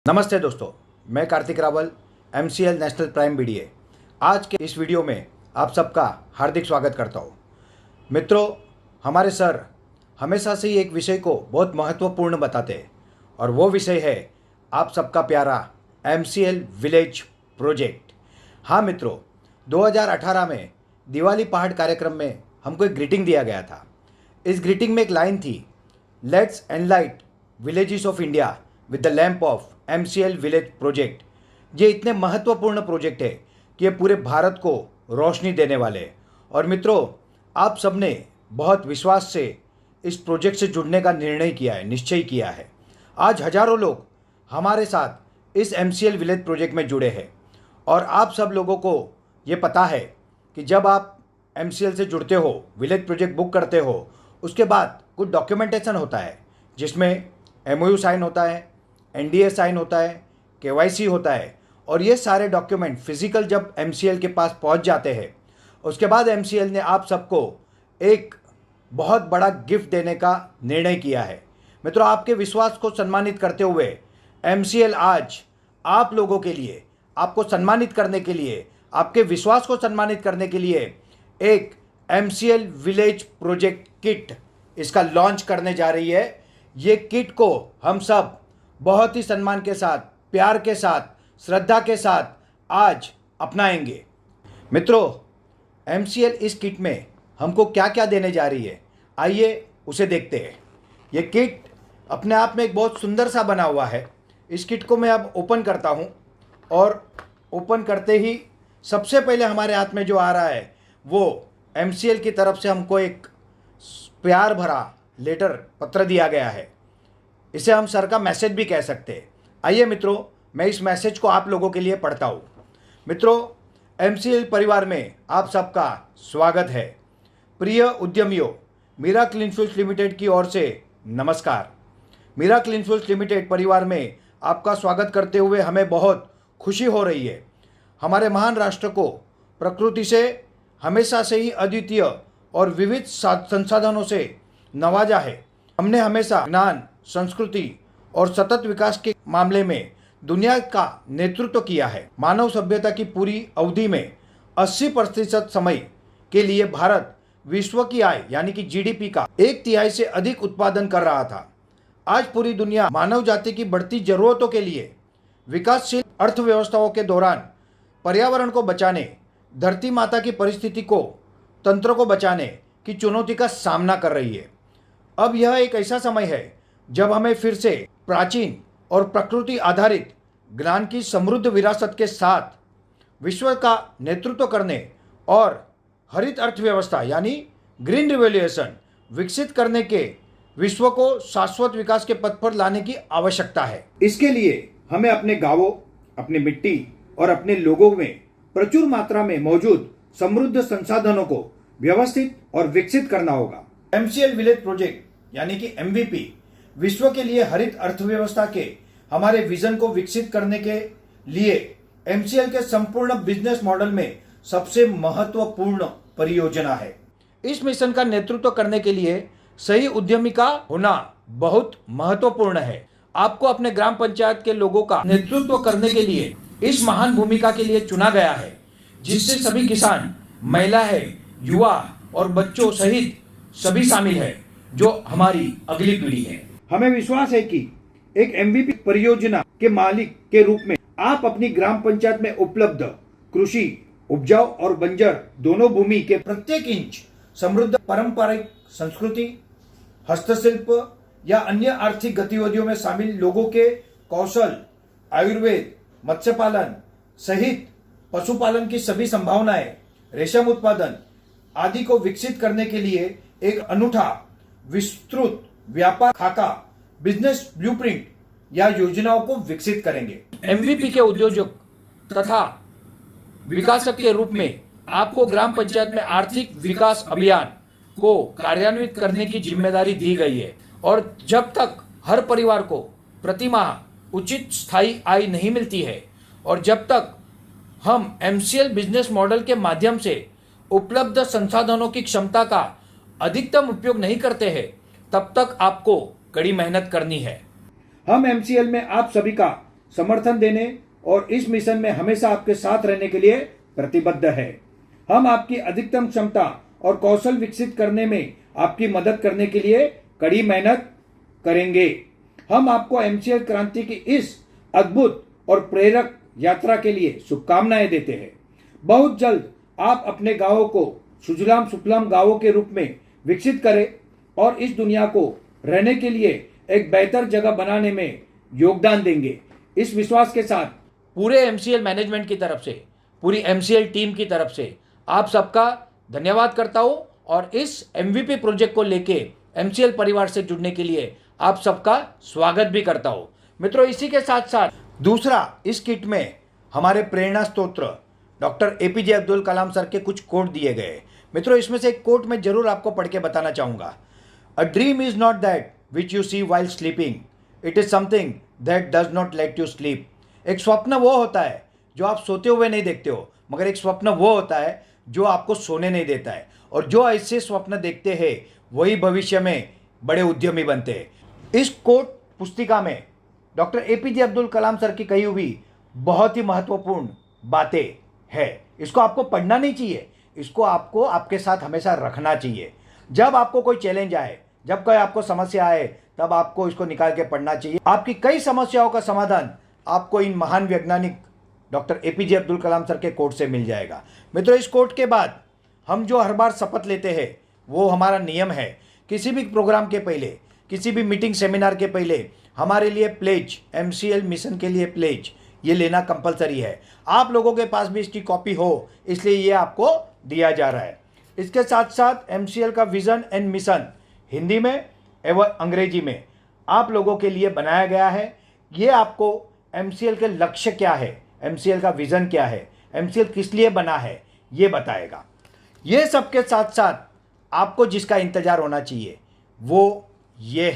नमस्ते दोस्तों, मैं Kartik Rawal, MCL national prime BDA. आज के इस वीडियो में आप सबका हार्दिक स्वागत करता हूँ। मित्रों, हमारे सर हमेशा से ही एक विषय को बहुत महत्वपूर्ण बताते हैं और वो विषय है आप सबका प्यारा MCL विलेज प्रोजेक्ट। हाँ मित्रों, 2018 में दिवाली पहाड़ कार्यक्रम में हमको एक ग्रीटिंग दिया गया था। इस ग्रीटिंग में एक लाइन थी, let's एनलाइट villages of India with the lamp of MCL village project. ये इतने महत्वपूर्ण प्रोजेक्ट है कि ये पूरे भारत को रोशनी देने वाले हैं। और मित्रों, आप सबने बहुत विश्वास से इस प्रोजेक्ट से जुड़ने का निर्णय किया है, निश्चय किया है। आज हजारों लोग हमारे साथ इस MCL विलेज प्रोजेक्ट में जुड़े हैं और आप सब लोगों को ये पता है कि जब आप MCL से जुड़ते हो, विलेज प्रोजेक्ट बुक करते हो, उसके बाद कुछ डॉक्यूमेंटेशन होता है जिसमें MOU साइन होता है, NDA साइन होता है, KYC होता है और ये सारे डॉक्यूमेंट फिजिकल जब MCL के पास पहुंच जाते हैं, उसके बाद MCL ने आप सबको एक बहुत बड़ा गिफ्ट देने का निर्णय किया है। मित्रों, आपके विश्वास को सम्मानित करते हुए MCL आज आप लोगों के लिए, आपको सम्मानित करने के लिए, आपके विश्वास को सम्मानित करने के लिए एक MCL विलेज प्रोजेक्ट किट इसका लॉन्च करने जा रही है। ये किट को हम सब बहुत ही सम्मान के साथ, प्यार के साथ, श्रद्धा के साथ आज अपनाएंगे। मित्रों, MCL इस किट में हमको क्या क्या देने जा रही है, आइए उसे देखते हैं। ये किट अपने आप में एक बहुत सुंदर सा बना हुआ है। इस किट को मैं अब ओपन करता हूँ और ओपन करते ही सबसे पहले हमारे हाथ में जो आ रहा है वो MCL की तरफ से हमको एक प्यार भरा लेटर, पत्र दिया गया है। इसे हम सर का मैसेज भी कह सकते हैं। आइए मित्रों, मैं इस मैसेज को आप लोगों के लिए पढ़ता हूँ। मित्रों, MCL परिवार में आप सबका स्वागत है। प्रिय उद्यमियों, मीरा क्लीन फूड्स लिमिटेड की ओर से नमस्कार। मीरा क्लीन फूड्स लिमिटेड परिवार में आपका स्वागत करते हुए हमें बहुत खुशी हो रही है। हमारे महान राष्ट्र को प्रकृति से हमेशा से ही अद्वितीय और विविध संसाधनों से नवाजा है। हमने हमेशा ज्ञान, संस्कृति और सतत विकास के मामले में दुनिया का नेतृत्व किया है। मानव सभ्यता की पूरी अवधि में 80% समय के लिए भारत विश्व की आय यानी कि GDP का 1/3 से अधिक उत्पादन कर रहा था। आज पूरी दुनिया मानव जाति की बढ़ती जरूरतों के लिए विकासशील अर्थव्यवस्थाओं के दौरान पर्यावरण को बचाने, धरती माता की परिस्थिति को, तंत्र को बचाने की चुनौती का सामना कर रही है। अब यह एक ऐसा समय है जब हमें फिर से प्राचीन और प्रकृति आधारित ज्ञान की समृद्ध विरासत के साथ विश्व का नेतृत्व करने और हरित अर्थव्यवस्था यानी ग्रीन रिवोल्यूशन विकसित करने के विश्व को शाश्वत विकास के पथ पर लाने की आवश्यकता है। इसके लिए हमें अपने गांवों, अपनी मिट्टी और अपने लोगों में प्रचुर मात्रा में मौजूद समृद्ध संसाधनों को व्यवस्थित और विकसित करना होगा। MCL विलेज प्रोजेक्ट यानी कि MVP विश्व के लिए हरित अर्थव्यवस्था के हमारे विजन को विकसित करने के लिए MCL के संपूर्ण बिजनेस मॉडल में सबसे महत्वपूर्ण परियोजना है। इस मिशन का नेतृत्व करने के लिए सही उद्यमी का होना बहुत महत्वपूर्ण है। आपको अपने ग्राम पंचायत के लोगों का नेतृत्व करने के लिए इस महान भूमिका के लिए चुना गया है, जिससे सभी किसान, महिला है, युवा और बच्चों सहित सभी शामिल है, जो हमारी अगली पीढ़ी है। हमें विश्वास है कि एक MVP परियोजना के मालिक के रूप में आप अपनी ग्राम पंचायत में उपलब्ध कृषि, उपजाऊ और बंजर दोनों भूमि के प्रत्येक इंच समृद्ध पारंपरिक संस्कृति, हस्तशिल्प या अन्य आर्थिक गतिविधियों में शामिल लोगों के कौशल, आयुर्वेद, मत्स्य पालन सहित पशुपालन की सभी संभावनाएं, रेशम उत्पादन आदि को विकसित करने के लिए एक अनूठा विस्तृत व्यापार खाका, बिजनेस ब्लूप्रिंट या योजनाओं को विकसित करेंगे। MVP के उद्योजक तथा विकासक के रूप में आपको ग्राम पंचायत में आर्थिक विकास अभियान को कार्यान्वित करने की जिम्मेदारी दी गई है और जब तक हर परिवार को प्रति माह उचित स्थायी आय नहीं मिलती है और जब तक हम MCL बिजनेस मॉडल के माध्यम से उपलब्ध संसाधनों की क्षमता का अधिकतम उपयोग नहीं करते हैं, तब तक आपको कड़ी मेहनत करनी है। हम MCL में आप सभी का समर्थन देने और इस मिशन में हमेशा आपके साथ रहने के लिए प्रतिबद्ध है। हम आपकी अधिकतम क्षमता और कौशल विकसित करने में आपकी मदद करने के लिए कड़ी मेहनत करेंगे। हम आपको एमसीएल क्रांति की इस अद्भुत और प्रेरक यात्रा के लिए शुभकामनाएं देते हैं। बहुत जल्द आप अपने गांवों को सुजलाम सुफलाम गांवों के रूप में विकसित करें और इस दुनिया को रहने के लिए एक बेहतर जगह बनाने में योगदान देंगे। इस विश्वास के साथ पूरे एमसीएल मैनेजमेंट की तरफ से, पूरी एमसीएल टीम की तरफ से आप सबका धन्यवाद करता हूं और इस एमवीपी प्रोजेक्ट को लेके एमसीएल परिवार से जुड़ने के लिए आप सबका स्वागत भी करता हूं। मित्रों, इसी के साथ साथ दूसरा, इस किट में हमारे प्रेरणा स्तोत्र doctor APJ Abdul Kalam sir के कुछ कोट दिए गए। मित्रों, इसमें से एक कोट मैं जरूर आपको पढ़ के बताना चाहूंगा। A dream is not that which you see while sleeping, it is something that does not let you sleep. एक स्वप्न वो होता है जो आप सोते हुए नहीं देखते हो, मगर एक स्वप्न वो होता है जो आपको सोने नहीं देता है। और जो ऐसे स्वप्न देखते हैं वही भविष्य में बड़े उद्यमी बनते हैं। इस कोट पुस्तिका में doctor APJ Abdul Kalam sir की कही हुई बहुत ही महत्वपूर्ण बातें है। इसको आपको पढ़ना नहीं चाहिए, इसको आपको आपके साथ हमेशा रखना चाहिए। जब आपको कोई चैलेंज आए, जब कोई आपको समस्या आए, तब आपको इसको निकाल के पढ़ना चाहिए। आपकी कई समस्याओं का समाधान आपको इन महान वैज्ञानिक doctor APJ Abdul Kalam sir के कोट से मिल जाएगा। मित्रों, इस कोट के बाद हम जो हर बार शपथ लेते हैं वो हमारा नियम है। किसी भी प्रोग्राम के पहले, किसी भी मीटिंग सेमिनार के पहले हमारे लिए प्लेज, एमसीएल मिशन के लिए प्लेज, ये लेना कंपलसरी है। आप लोगों के पास भी इसकी कॉपी हो, इसलिए ये आपको दिया जा रहा है। इसके साथ साथ एमसीएल का विजन एंड मिशन हिंदी में एवं अंग्रेजी में आप लोगों के लिए बनाया गया है। ये आपको एमसीएल के लक्ष्य क्या है, एमसीएल का विजन क्या है, एमसीएल किस लिए बना है, ये बताएगा। ये सब के साथ साथ आपको जिसका इंतजार होना चाहिए वो ये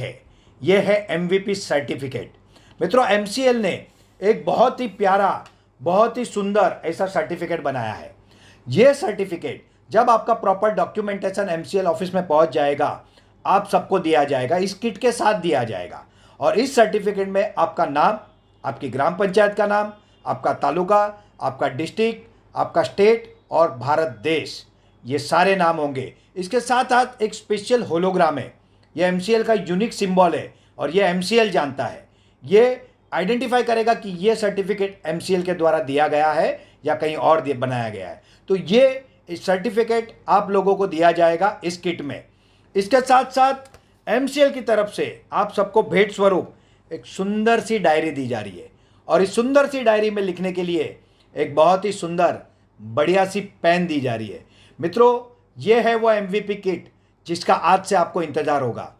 है एमवीपी सर्टिफिकेट। मित्रों, एमसीएल ने एक बहुत ही प्यारा, बहुत ही सुंदर ऐसा सर्टिफिकेट बनाया है। ये सर्टिफिकेट जब आपका प्रॉपर डॉक्यूमेंटेशन एमसीएल ऑफिस में पहुंच जाएगा, आप सबको दिया जाएगा, इस किट के साथ दिया जाएगा। और इस सर्टिफिकेट में आपका नाम, आपकी ग्राम पंचायत का नाम, आपका तालुका, आपका डिस्ट्रिक्ट, आपका स्टेट और भारत देश, ये सारे नाम होंगे। इसके साथ साथ एक स्पेशल होलोग्राम है। ये एमसीएल का यूनिक सिंबल है और ये एमसीएल जानता है। ये आइडेंटिफाई करेगा कि ये सर्टिफिकेट एमसीएल के द्वारा दिया गया है या कहीं और बनाया गया है। तो ये सर्टिफिकेट आप लोगों को दिया जाएगा इस किट में। इसके साथ साथ एमसीएल की तरफ से आप सबको भेंट स्वरूप एक सुंदर सी डायरी दी जा रही है और इस सुंदर सी डायरी में लिखने के लिए एक बहुत ही सुंदर बढ़िया सी पेन दी जा रही है। मित्रों, ये है वो एमवीपी किट जिसका आज से आपको इंतजार होगा।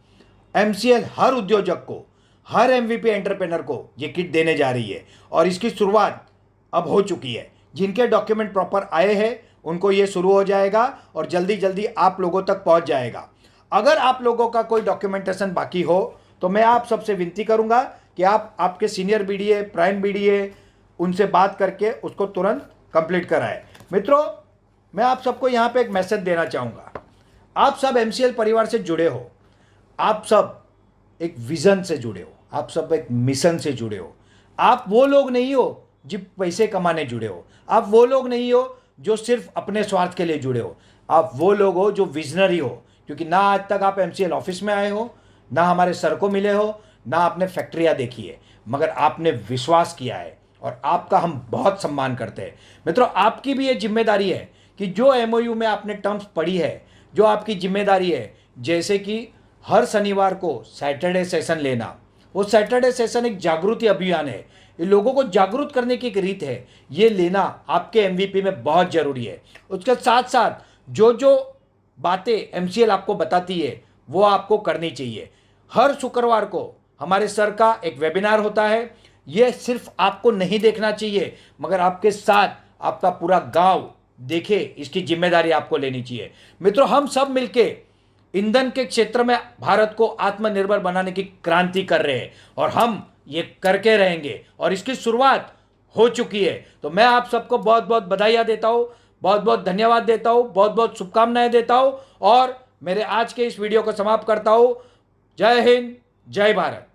एमसीएल हर उद्योजक को, हर एमवीपी एंटरप्रेनर को ये किट देने जा रही है और इसकी शुरुआत अब हो चुकी है। जिनके डॉक्यूमेंट प्रॉपर आए हैं उनको ये शुरू हो जाएगा और जल्दी जल्दी आप लोगों तक पहुंच जाएगा। अगर आप लोगों का कोई डॉक्यूमेंटेशन बाकी हो तो मैं आप सबसे विनती करूंगा कि आप आपके सीनियर बीडीए, प्राइम बीडीए, उनसे बात करके उसको तुरंत कंप्लीट कराएं। मित्रों, मैं आप सबको यहाँ पे एक मैसेज देना चाहूँगा। आप सब एमसीएल परिवार से जुड़े हो, आप सब एक विजन से जुड़े हो, आप सब एक मिशन से जुड़े हो। आप वो लोग नहीं हो जो पैसे कमाने जुड़े हो, आप वो लोग नहीं हो जो सिर्फ अपने स्वार्थ के लिए जुड़े हो, आप वो लोग हो जो विजनरी हो। क्योंकि ना आज तक आप एमसीएल ऑफिस में आए हो, ना हमारे सर को मिले हो, ना आपने फैक्ट्रियाँ देखी है, मगर आपने विश्वास किया है और आपका हम बहुत सम्मान करते हैं। मित्रों, आपकी भी ये जिम्मेदारी है कि जो एमओयू में आपने टर्म्स पढ़ी है, जो आपकी जिम्मेदारी है, जैसे कि हर शनिवार को सैटरडे सेशन लेना। वो सैटरडे सेशन एक जागृति अभियान है, ये लोगों को जागरूक करने की एक रीत है। ये लेना आपके एमवीपी में बहुत ज़रूरी है। उसके साथ साथ जो जो बातें एमसीएल आपको बताती है वो आपको करनी चाहिए। हर शुक्रवार को हमारे सर का एक वेबिनार होता है। ये सिर्फ आपको नहीं देखना चाहिए, मगर आपके साथ आपका पूरा गांव देखे, इसकी जिम्मेदारी आपको लेनी चाहिए। मित्रों, हम सब मिलके ईंधन के क्षेत्र में भारत को आत्मनिर्भर बनाने की क्रांति कर रहे हैं और हम ये करके रहेंगे और इसकी शुरुआत हो चुकी है। तो मैं आप सबको बहुत बहुत बधाइयाँ देता हूँ, बहुत बहुत धन्यवाद देता हूँ, बहुत बहुत शुभकामनाएं देता हूँ और मेरे आज के इस वीडियो को समाप्त करता हूँ। जय हिंद, जय भारत।